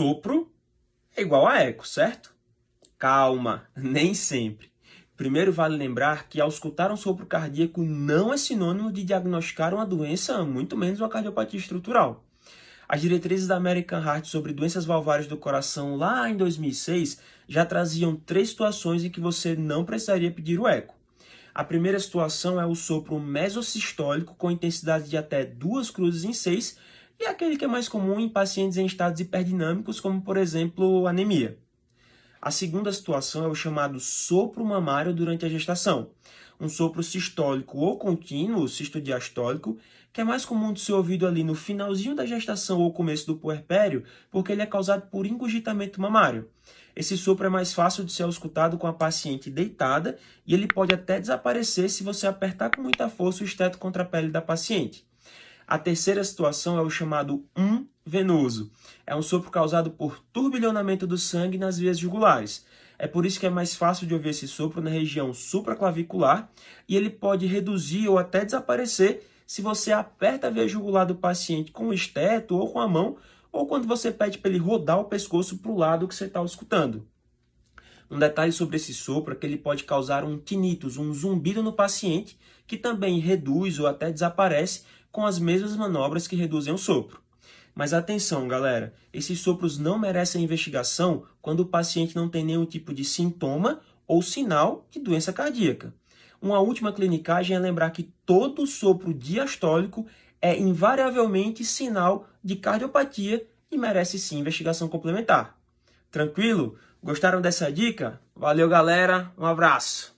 sopro é igual a eco, certo? Calma, nem sempre. Primeiro vale lembrar que ao escutar um sopro cardíaco não é sinônimo de diagnosticar uma doença, muito menos uma cardiopatia estrutural. As diretrizes da American Heart sobre doenças valvárias do coração lá em 2006 já traziam 3 situações em que você não precisaria pedir o eco. A primeira situação é o sopro mesosistólico com intensidade de até 2 cruzes em 6 e é aquele que é mais comum em pacientes em estados hiperdinâmicos, como por exemplo anemia. A segunda situação é o chamado sopro mamário durante a gestação, um sopro sistólico ou contínuo, sistodiastólico, que é mais comum de ser ouvido ali no finalzinho da gestação ou começo do puerpério, porque ele é causado por engurgitamento mamário. Esse sopro é mais fácil de ser escutado com a paciente deitada e ele pode até desaparecer se você apertar com muita força o esteto contra a pele da paciente. A terceira situação é o chamado venoso. É um sopro causado por turbilhonamento do sangue nas vias jugulares. É por isso que é mais fácil de ouvir esse sopro na região supraclavicular e ele pode reduzir ou até desaparecer se você aperta a via jugular do paciente com o esteto ou com a mão ou quando você pede para ele rodar o pescoço para o lado que você está escutando. Um detalhe sobre esse sopro é que ele pode causar um tinnitus, um zumbido no paciente, que também reduz ou até desaparece com as mesmas manobras que reduzem o sopro. Mas atenção, galera, esses sopros não merecem investigação quando o paciente não tem nenhum tipo de sintoma ou sinal de doença cardíaca. Uma última clinicagem é lembrar que todo sopro diastólico é invariavelmente sinal de cardiopatia e merece sim investigação complementar. Tranquilo? Gostaram dessa dica? Valeu, galera. Um abraço.